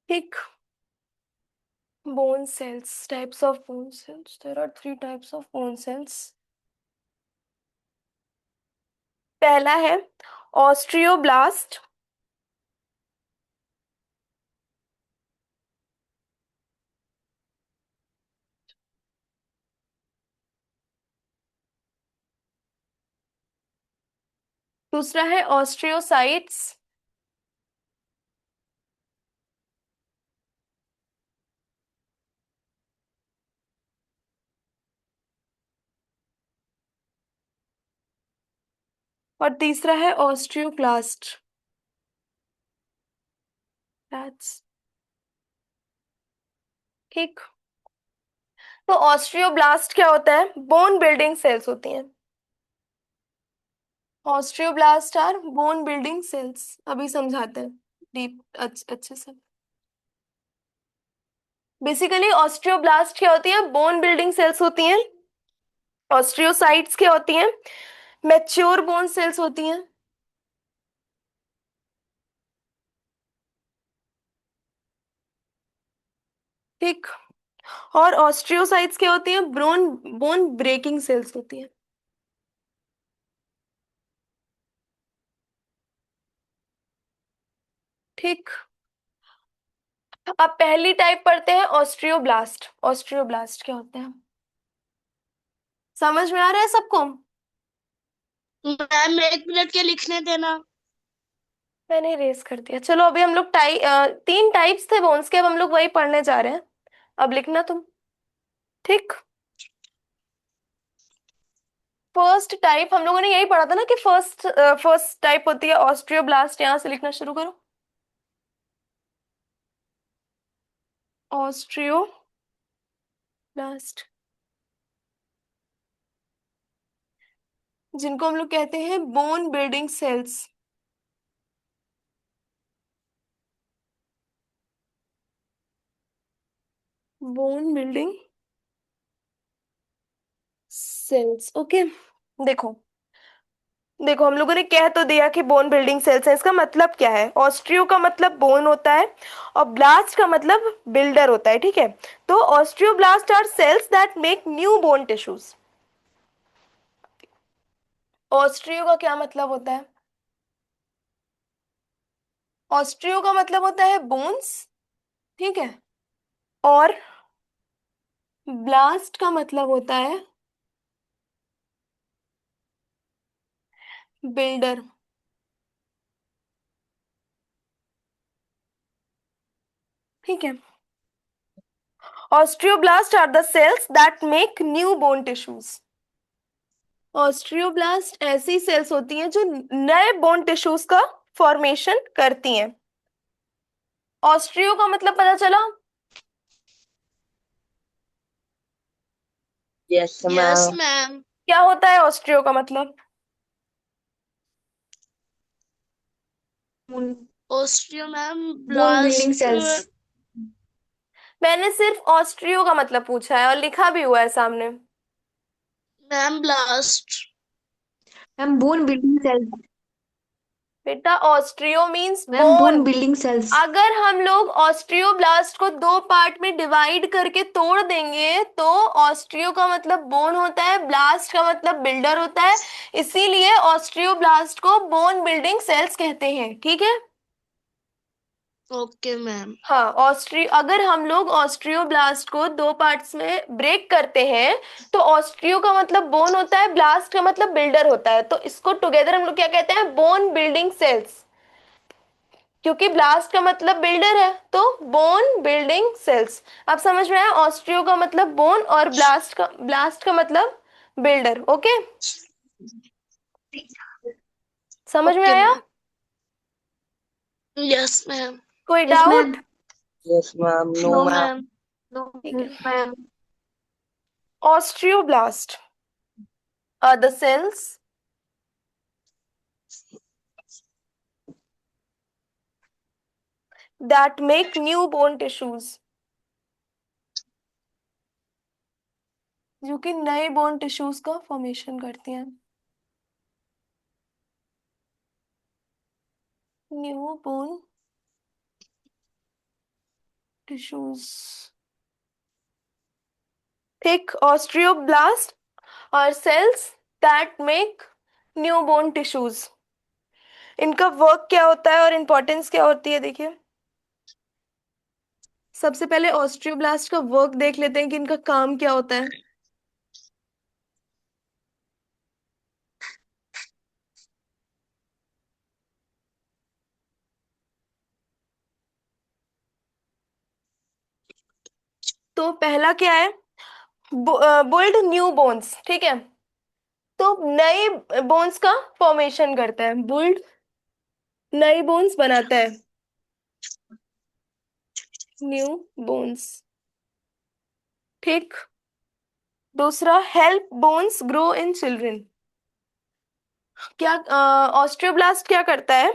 ठीक, bone cells, types of bone cells, there are three types of bone cells। पहला है ऑस्ट्रियोब्लास्ट, दूसरा है ऑस्ट्रियोसाइट्स, और तीसरा है ऑस्ट्रियोक्लास्ट। दैट्स ठीक। तो ऑस्ट्रियोब्लास्ट क्या होता है, बोन बिल्डिंग सेल्स होती हैं। Osteoblast are bone building cells, अभी समझाते हैं डीप अच्छे से। बेसिकली ऑस्ट्रियोब्लास्ट क्या होती है, बोन बिल्डिंग सेल्स होती हैं। ऑस्ट्रियोसाइट्स क्या होती हैं, मैच्योर बोन सेल्स होती हैं, ठीक। और ऑस्ट्रियोसाइट्स क्या होती हैं, बोन बोन ब्रेकिंग सेल्स होती हैं, ठीक। अब पहली टाइप पढ़ते हैं ऑस्ट्रियोब्लास्ट। ऑस्ट्रियोब्लास्ट क्या होते हैं, समझ में आ रहा है सबको। मैम 1 मिनट के लिखने देना। मैंने रेस कर दिया, चलो अभी हम लोग तीन टाइप्स थे बोन्स के, अब हम लोग वही पढ़ने जा रहे हैं। अब लिखना तुम, ठीक। फर्स्ट टाइप हम लोगों ने यही पढ़ा था ना कि फर्स्ट टाइप होती है ऑस्ट्रियोब्लास्ट, यहां से लिखना शुरू करो। ऑस्ट्रियोब्लास्ट, जिनको हम लोग कहते हैं bone building cells. Bone building cells, okay. देखो देखो, हम लोगों ने कह तो दिया कि बोन बिल्डिंग सेल्स है, इसका मतलब क्या है, ऑस्ट्रियो का मतलब बोन होता है और ब्लास्ट का मतलब बिल्डर होता है, ठीक है। तो osteoblast are cells that make new bone tissues. Osteo का क्या मतलब होता है? ऑस्ट्रियो का मतलब होता है बोन्स, ठीक है। और ब्लास्ट का मतलब होता है बिल्डर, ठीक है। Osteoblast are the cells that make new bone tissues. Osteoblast ऐसी सेल्स होती हैं जो नए बोन टिश्यूज का फॉर्मेशन करती हैं। ऑस्ट्रियो का मतलब पता चला? Yes, yes ma'am. मैम। क्या होता है ऑस्ट्रियो का मतलब? Osteo ma'am bone building blast. Cells. मैंने सिर्फ ऑस्ट्रियो का मतलब पूछा है और लिखा भी हुआ है सामने। Ma'am blast. Ma'am bone building cells. बेटा osteo means ma'am bone. Bone building cells. अगर हम लोग ऑस्ट्रियोब्लास्ट को दो पार्ट में डिवाइड करके तोड़ देंगे तो ऑस्ट्रियो का मतलब बोन होता है, ब्लास्ट का मतलब बिल्डर होता है। इसीलिए ऑस्ट्रियोब्लास्ट को बोन बिल्डिंग सेल्स कहते हैं, ठीक है। Okay ma'am. हाँ, अगर हम लोग ऑस्ट्रियोब्लास्ट को दो पार्ट्स में ब्रेक करते हैं तो ऑस्ट्रियो का मतलब बोन होता है, ब्लास्ट का मतलब बिल्डर होता है, तो इसको टुगेदर हम लोग क्या कहते हैं? Bone building cells. क्योंकि ब्लास्ट का मतलब बिल्डर है तो बोन बिल्डिंग सेल्स। अब समझ में आया? ऑस्ट्रियो का मतलब बोन और ब्लास्ट का मतलब बिल्डर। ओके, समझ में ओके आया? मैम। Yes ma'am. कोई yes ma'am. Doubt? Yes, ma'am. No, no ma'am. Ma'am. No ठीक है। Ma'am. Osteoblasts are the cells that make new bone tissues, जो कि नए बोन टिश्यूज का फॉर्मेशन करती हैं। न्यू बोन टिश्यूज, ठीक। ऑस्ट्रियोब्लास्ट और cells that make new bone tissues, इनका वर्क क्या होता है और इम्पोर्टेंस क्या होती है, देखिए। सबसे पहले ऑस्ट्रियोब्लास्ट का वर्क देख लेते हैं कि इनका काम क्या होता है। तो पहला क्या है? बिल्ड न्यू बोन्स, ठीक है। तो नए बोन्स का फॉर्मेशन करता है, बिल्ड नई बोन्स बनाता है, न्यू बोन्स, ठीक। दूसरा, help bones grow in children. क्या ऑस्टियोब्लास्ट क्या करता है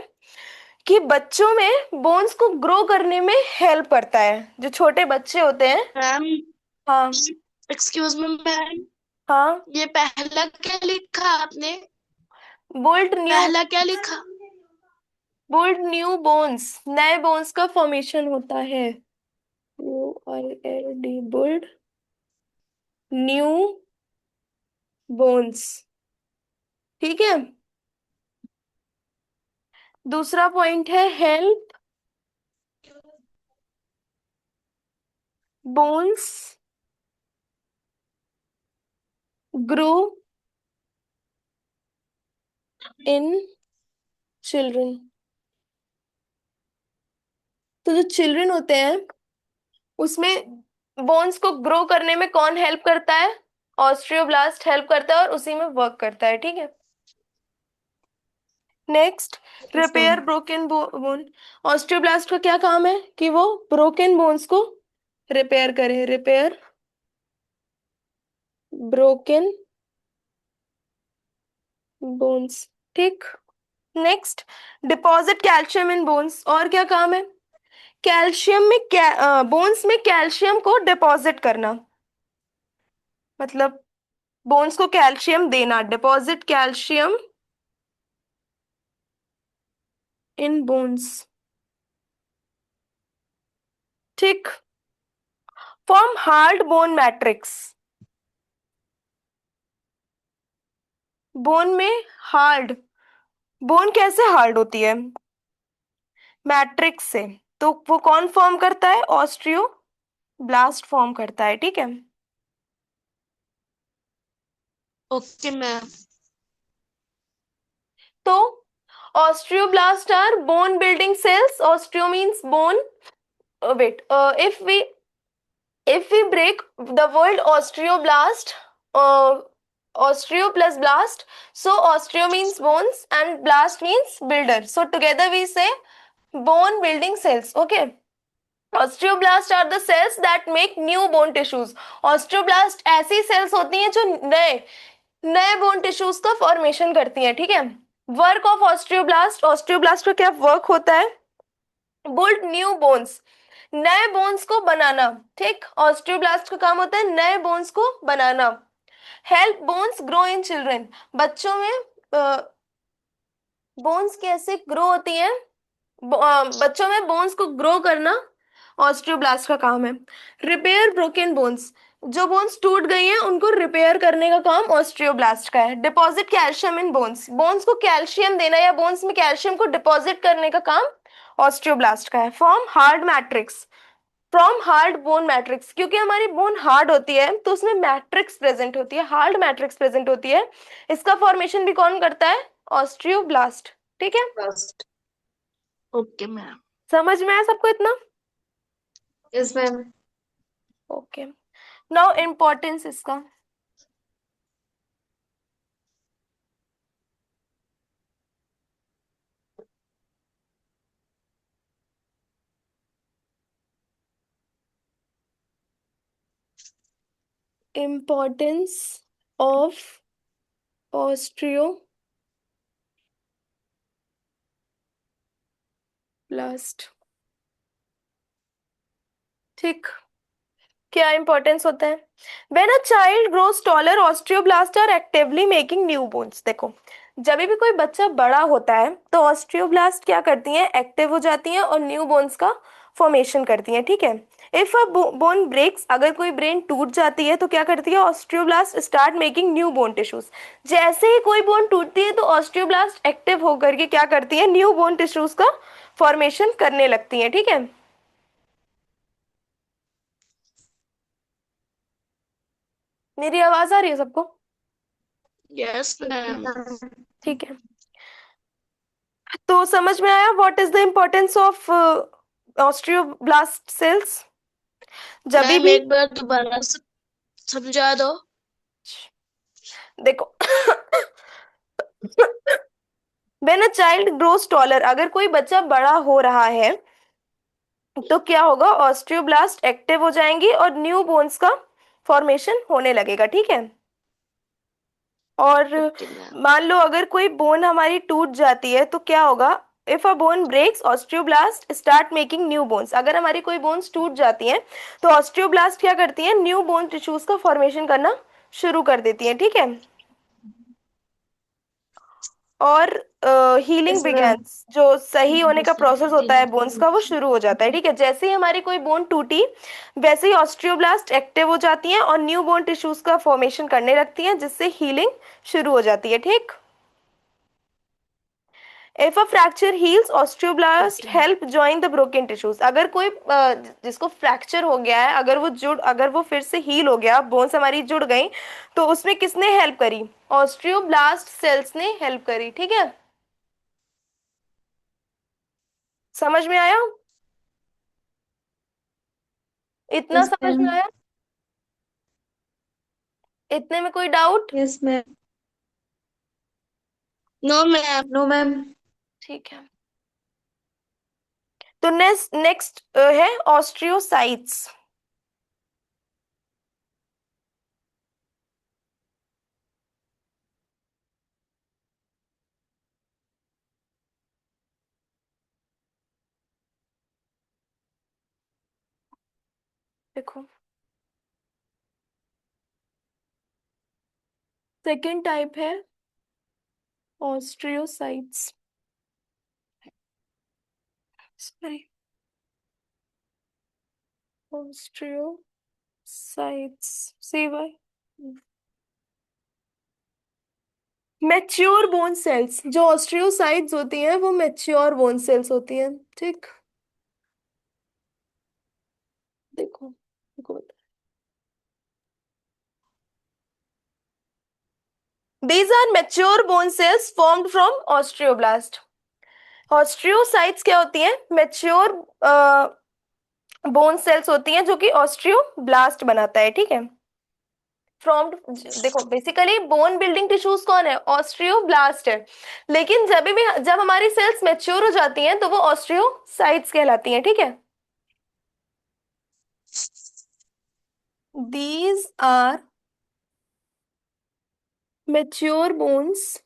कि बच्चों में बोन्स को ग्रो करने में हेल्प करता है, जो छोटे बच्चे होते हैं। मैम हाँ। Excuse me ma'am. हाँ, ये पहला क्या लिखा आपने? बोल्ड न्यू पहला क्या लिखा? बोल्ड न्यू बोन्स, नए बोन्स का फॉर्मेशन होता है। UILD, बोल्ड न्यू बोन्स, ठीक है। दूसरा पॉइंट है help bones grow in children. तो जो चिल्ड्रन होते हैं उसमें बोन्स को ग्रो करने में कौन हेल्प करता है? ऑस्ट्रियोब्लास्ट हेल्प करता है और उसी में वर्क करता है, ठीक है। Next, yes ma'am. Repair broken bone. Osteoblast का क्या काम है कि वो ब्रोकन बोन्स को रिपेयर करे, रिपेयर ब्रोकन बोन्स, ठीक। नेक्स्ट, डिपॉजिट कैल्शियम इन बोन्स। और क्या काम है? कैल्शियम में बोन्स में कैल्शियम को डिपॉजिट करना, मतलब बोन्स को कैल्शियम देना, डिपॉजिट कैल्शियम इन बोन्स, ठीक। Form hard bone matrix. Bone में हार्ड, बोन कैसे हार्ड होती है? मैट्रिक्स से। तो वो कौन फॉर्म करता है? ऑस्ट्रियो ब्लास्ट फॉर्म करता है, ठीक है। Okay ma'am. तो osteoblast are bone building cells. Osteo means bone. Wait, if we break the word osteoblast, osteo plus blast, so osteo means bones and blast means builder, so together we say bone building cells, okay. Osteoblasts are the cells that make new bone tissues. Osteoblast ऐसी cells होती हैं जो नए नए bone tissues का formation करती हैं, ठीक है। वर्क ऑफ ऑस्टियोब्लास्ट, ऑस्टियोब्लास्ट का क्या वर्क होता है? बुल्ड न्यू बोन्स, नए बोन्स को बनाना, ठीक। ऑस्टियोब्लास्ट का काम होता है नए बोन्स को बनाना। Help bones grow in children, बच्चों में बोन्स कैसे ग्रो होती हैं? बच्चों में बोन्स को ग्रो करना ऑस्टियोब्लास्ट का काम है। रिपेयर ब्रोकन बोन्स, जो बोन्स टूट गई हैं उनको रिपेयर करने का काम ऑस्टियोब्लास्ट का है। डिपॉजिट कैल्शियम इन बोन्स, बोन्स को कैल्शियम देना या बोन्स में कैल्शियम को डिपॉजिट करने का काम ऑस्टियोब्लास्ट का है। Form hard matrix, from hard bone matrix, क्योंकि हमारी बोन हार्ड होती है तो उसमें मैट्रिक्स प्रेजेंट होती है, हार्ड मैट्रिक्स प्रेजेंट होती है। इसका फॉर्मेशन भी कौन करता है? ऑस्टियोब्लास्ट, ठीक है। Okay ma'am. समझ में आया सबको इतना? Yes, ma'am. Okay, now importance इसका। इम्पोर्टेंस ऑफ ऑस्टियोब्लास्ट, ठीक। क्या इंपॉर्टेंस होता है? When a child grows taller osteoblast are actively making new bones. देखो, जब भी कोई बच्चा बड़ा होता है तो ऑस्टियोब्लास्ट क्या करती हैं? एक्टिव हो जाती हैं और न्यू बोन्स का फॉर्मेशन करती हैं, ठीक है। इफ अ बोन ब्रेक्स, अगर कोई ब्रेन टूट जाती है तो क्या करती है? Osteoblast start making new bone tissues. जैसे ही कोई बोन टूटती है तो ऑस्टियोब्लास्ट एक्टिव होकर के क्या करती है? न्यू बोन टिश्यूज का फॉर्मेशन करने लगती है, ठीक है। मेरी आवाज आ रही है सबको? Yes ma'am. ठीक है, तो समझ में आया what is the importance of osteoblast cells? जब मैम भी एक बार दोबारा समझा दो। देखो, when a child grows taller, अगर कोई बच्चा बड़ा हो रहा है तो क्या होगा? ऑस्टियोब्लास्ट एक्टिव हो जाएंगी और न्यू बोन्स का फॉर्मेशन होने लगेगा, ठीक है। और ओके मैम। मान लो अगर कोई बोन हमारी टूट जाती है तो क्या होगा? If a bone breaks osteoblast start making new bones, अगर हमारी कोई बोन्स टूट जाती हैं तो ऑस्टियोब्लास्ट क्या करती हैं? न्यू बोन टिश्यूज का फॉर्मेशन करना शुरू कर देती हैं, ठीक है। और हीलिंग Yes, ma'am. बिगेन्स, जो सही होने का प्रोसेस होता है बोन्स का वो शुरू हो जाता है, ठीक है। जैसे ही हमारी कोई बोन टूटी वैसे ही ऑस्टियोब्लास्ट एक्टिव हो जाती हैं और न्यू बोन टिश्यूज का फॉर्मेशन करने लगती हैं जिससे हीलिंग शुरू हो जाती है, ठीक। If a fracture heels osteoblast help join the broken tissues, अगर कोई जिसको फ्रैक्चर हो गया है अगर वो फिर से हील हो गया, बोन्स हमारी जुड़ गई, तो उसमें किसने हेल्प करी? ऑस्टियोब्लास्ट सेल्स ने हेल्प करी, ठीक है। समझ में आया? इतना Yes, समझ में ma'am. आया? इतने में कोई doubt? Yes, ma'am. No ma'am. No, ma'am. ठीक है, तो नेक्स्ट नेक्स्ट है ऑस्ट्रियोसाइट्स। देखो, सेकेंड टाइप है ऑस्ट्रियोसाइट्स, सॉरी, ऑस्ट्रियोसाइट्स, सी वाई मैच्योर बोन सेल्स, जो ऑस्ट्रियोसाइट्स होती हैं वो मैच्योर बोन सेल्स होती हैं, ठीक। देखो देखो, these are mature bone cells formed from osteoblast। ऑस्ट्रियोसाइट्स क्या होती हैं? मैच्योर बोन सेल्स होती हैं जो कि ऑस्ट्रियोब्लास्ट बनाता है, ठीक है। फ्रॉम, देखो बेसिकली बोन बिल्डिंग टिश्यूज कौन है? ऑस्ट्रियोब्लास्ट है। लेकिन जब हमारी सेल्स मैच्योर हो जाती हैं तो वो ऑस्ट्रियोसाइट्स कहलाती हैं, ठीक है। These are mature bones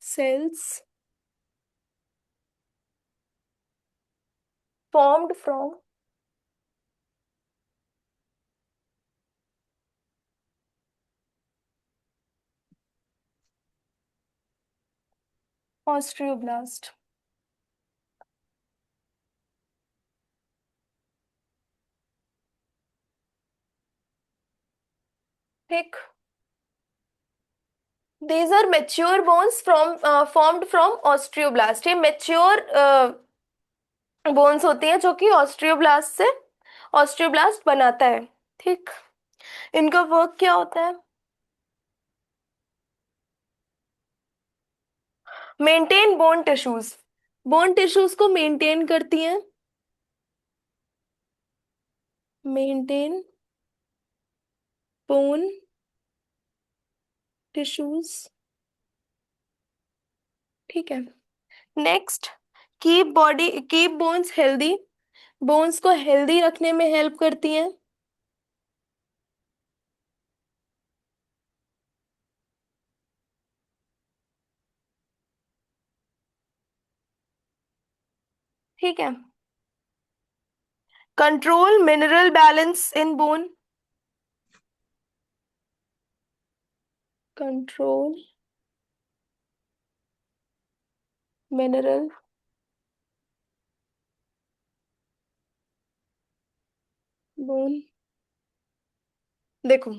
cells formed from osteoblast। ठीक। These are mature bones formed from osteoblast। ये mature बोन्स होती हैं जो कि ऑस्ट्रियोब्लास्ट बनाता है, ठीक। इनका वर्क क्या होता है? Maintain bone tissues, bone tissues को मेंटेन करती हैं। मेंटेन बोन टिश्यूज, ठीक है। Next, keep bones healthy, bones को हेल्दी रखने में हेल्प करती हैं। ठीक है। Control mineral balance in bone, control mineral bone. देखो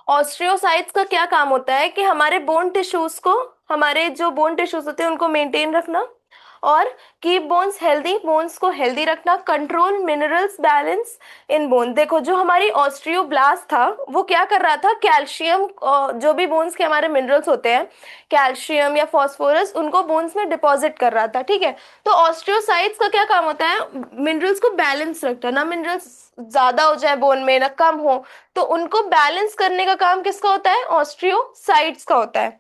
ऑस्ट्रियोसाइट्स का क्या काम होता है कि हमारे बोन टिश्यूज को, हमारे जो बोन टिश्यूज होते हैं उनको मेंटेन रखना, और कीप बोन्स हेल्दी, बोन्स को हेल्दी रखना, control minerals balance in bone. देखो जो हमारी ऑस्ट्रियोब्लास्ट था वो क्या कर रहा था? कैल्शियम, जो भी बोन्स के हमारे मिनरल्स होते हैं, कैल्शियम या फास्फोरस, उनको बोन्स में डिपॉजिट कर रहा था, ठीक है। तो ऑस्ट्रियोसाइट्स का क्या काम होता है? मिनरल्स को बैलेंस रखना, ना मिनरल्स ज्यादा हो जाए बोन में ना कम हो, तो उनको बैलेंस करने का काम किसका होता है? ऑस्ट्रियोसाइट्स का होता है,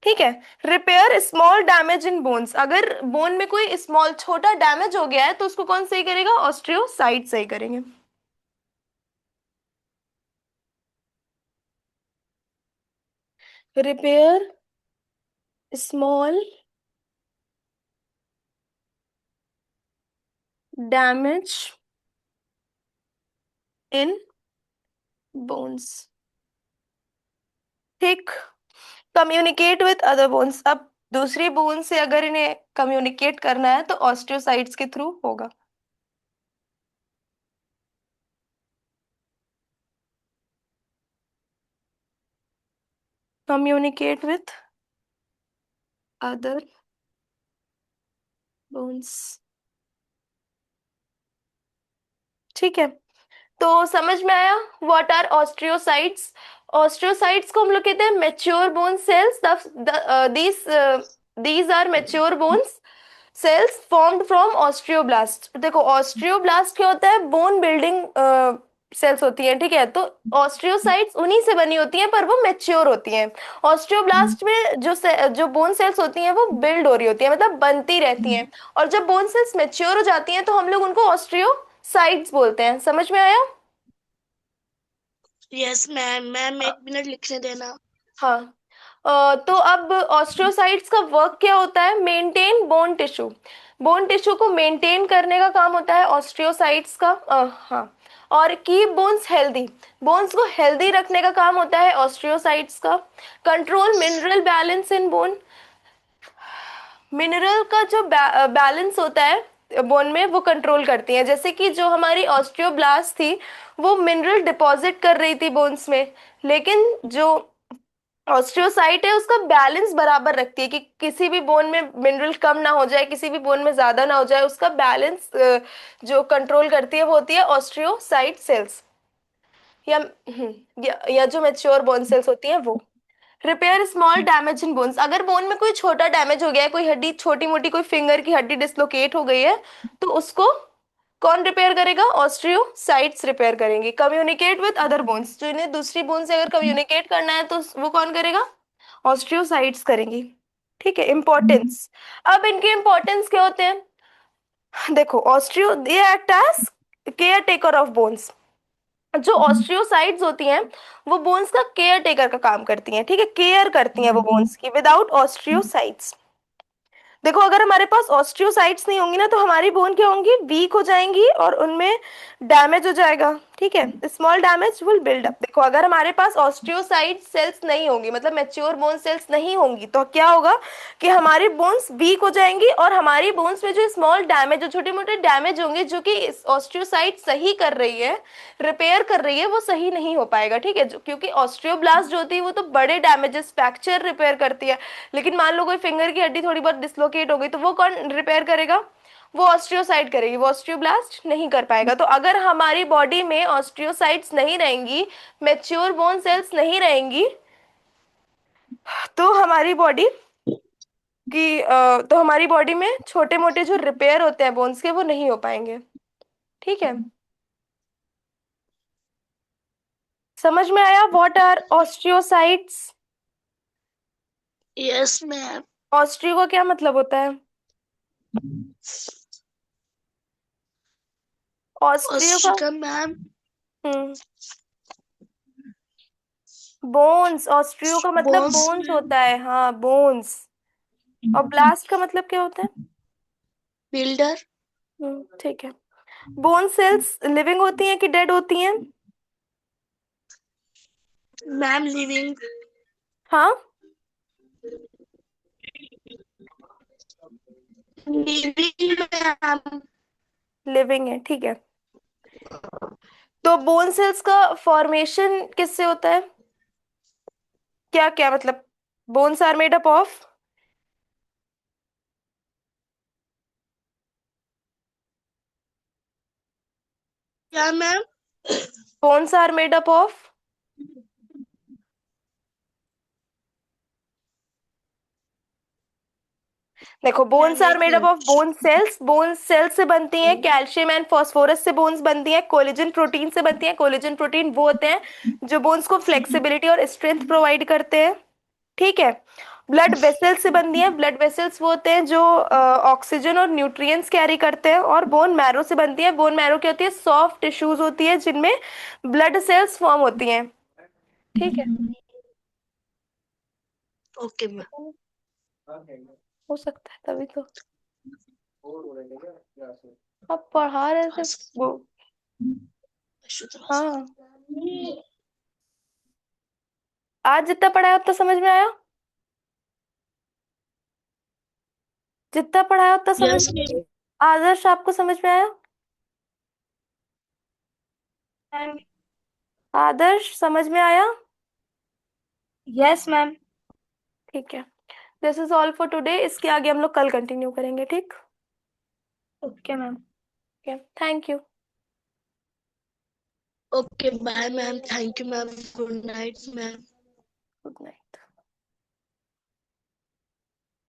ठीक है। Repair small damage in bones, अगर बोन में कोई स्मॉल छोटा डैमेज हो गया है तो उसको कौन सही करेगा? ऑस्ट्रियोसाइट सही करेंगे। Repair small damage in bones, ठीक। कम्युनिकेट विथ अदर बोन्स, अब दूसरी बोन से अगर इन्हें कम्युनिकेट करना है तो ऑस्टियोसाइट्स के थ्रू होगा। कम्युनिकेट विथ अदर बोन्स, ठीक है। तो समझ में आया व्हाट आर ऑस्ट्रियोसाइट्स? ऑस्ट्रियोसाइट्स को हम लोग कहते हैं mature bone cells. These these are mature bones cells formed from osteoblast. देखो ऑस्ट्रियोब्लास्ट क्या होता है? बोन बिल्डिंग सेल्स होती हैं, ठीक है। तो ऑस्ट्रियोसाइट्स उन्हीं से बनी होती हैं पर वो मैच्योर होती हैं। ऑस्ट्रियोब्लास्ट में जो बोन सेल्स होती हैं वो बिल्ड हो रही होती है, मतलब बनती रहती हैं। और जब बोन सेल्स मैच्योर हो जाती हैं तो हम लोग उनको ऑस्ट्रियोसाइट्स बोलते हैं। समझ में आया? Yes ma'am. मैम 1 मिनट लिखने देना। हाँ। तो अब ऑस्ट्रियोसाइट्स का वर्क क्या होता है? Maintain bone tissue, bone tissue को मेंटेन करने का काम होता है ऑस्ट्रियोसाइट्स का। हाँ। और कीप बोन्स हेल्दी, बोन्स को हेल्दी रखने का काम होता है ऑस्ट्रियोसाइट्स का। Control mineral balance in bone, mineral का जो बैलेंस होता है बोन में वो कंट्रोल करती हैं। जैसे कि जो हमारी ऑस्टियोब्लास्ट थी वो मिनरल डिपॉजिट कर रही थी बोन्स में, लेकिन जो ऑस्टियोसाइट है उसका बैलेंस बराबर रखती है कि किसी भी बोन में मिनरल कम ना हो जाए, किसी भी बोन में ज्यादा ना हो जाए, उसका बैलेंस जो कंट्रोल करती है वो होती है ऑस्टियोसाइट सेल्स, या या जो मैच्योर बोन सेल्स होती हैं वो। Repair small damage in bones, अगर बोन में कोई छोटा डैमेज हो गया है, कोई हड्डी छोटी मोटी, कोई फिंगर की हड्डी डिसलोकेट हो गई है, तो उसको कौन रिपेयर करेगा? ऑस्ट्रियोसाइट्स रिपेयर करेंगे। कम्युनिकेट विद अदर बोन्स, जो इन्हें दूसरी बोन से अगर कम्युनिकेट करना है तो वो कौन करेगा? ऑस्ट्रियोसाइट्स करेंगी। ठीक है, इंपॉर्टेंस। अब इनके इंपॉर्टेंस क्या होते हैं? देखो, ऑस्ट्रियो ये act as caretaker of bones. जो ऑस्ट्रियोसाइट्स होती हैं वो बोन्स का केयर टेकर का काम करती हैं। ठीक है, केयर करती हैं वो बोन्स की। विदाउट ऑस्ट्रियोसाइट्स, देखो अगर हमारे पास ऑस्टियोसाइट्स नहीं होंगी ना तो हमारी बोन क्या होंगी? वीक हो जाएंगी और उनमें डैमेज हो जाएगा। ठीक है, small damage will build up. देखो अगर हमारे पास ऑस्टियोसाइट सेल्स नहीं होंगी, मतलब मैच्योर बोन सेल्स नहीं होंगी, तो क्या होगा कि हमारी बोन्स वीक हो जाएंगी और हमारी बोन्स में जो स्मॉल डैमेज, जो छोटे मोटे डैमेज होंगे जो कि ऑस्टियोसाइट सही कर रही है, रिपेयर कर रही है, वो सही नहीं हो पाएगा। ठीक है, क्योंकि ऑस्टियोब्लास्ट जो होती है वो तो बड़े डैमेजेस, फ्रैक्चर रिपेयर करती है, लेकिन मान लो कोई फिंगर की हड्डी थोड़ी बहुत डिसलोकेट हो गई तो वो कौन रिपेयर करेगा? वो ऑस्टियोसाइट करेगी, वो ऑस्टियोब्लास्ट नहीं कर पाएगा। तो अगर हमारी बॉडी में ऑस्टियोसाइट्स नहीं रहेंगी, मैच्योर बोन सेल्स नहीं रहेंगी, तो हमारी बॉडी तो हमारी बॉडी में छोटे मोटे जो रिपेयर होते हैं बोन्स के वो नहीं हो पाएंगे। ठीक है, समझ में आया? What are osteocytes? Yes ma'am. Osteo का क्या मतलब होता है? ऑस्टियो का ऑस्ट्रिका मैम। Hmm bones. ऑस्ट्रियो का मतलब बोन्स बोन्स मैम। होता है, हाँ बोन्स। और ब्लास्ट का मतलब क्या होता है? बिल्डर। ठीक है। बोन सेल्स लिविंग होती हैं कि डेड होती हैं? Ma'am living. हाँ, लिविंग मैम। लिविंग है। ठीक है, तो बोन सेल्स का फॉर्मेशन किससे होता है? क्या क्या मतलब? Bones are made up of क्या ma'am? Bones are made up of देखो, बोन्स मैम आर एक made up of minute. Bone cells. Bone cells से बनती हैं कैल्शियम एंड फास्फोरस से बोन्स बनती हैं। कोलेजन प्रोटीन से बनती हैं। कोलेजन प्रोटीन वो होते हैं जो बोन्स को फ्लेक्सिबिलिटी और स्ट्रेंथ प्रोवाइड करते हैं। ठीक है, ब्लड वेसल्स से बनती हैं। ब्लड वेसल्स वो होते हैं जो ऑक्सीजन और न्यूट्रिएंट्स कैरी करते हैं। और बोन मैरो से बनती है। बोन मैरो क्या होती है? सॉफ्ट टिश्यूज होती है जिनमें ब्लड सेल्स फॉर्म होती हैं। ठीक है, ओके मैम। हो सकता है तभी तो आप पढ़ा रहे थे वो। हाँ, आज जितना पढ़ाया उतना समझ में आया? जितना पढ़ाया उतना समझ यस में मैम। आया? आदर्श आपको समझ में आया? आदर्श समझ में आया? Yes ma'am. ठीक है, this is all for today. इसके आगे हम लोग कल कंटिन्यू करेंगे। ठीक, okay ma'am. Okay, thank you. Okay bye ma'am. Thank you ma'am. Good night ma'am. Good night.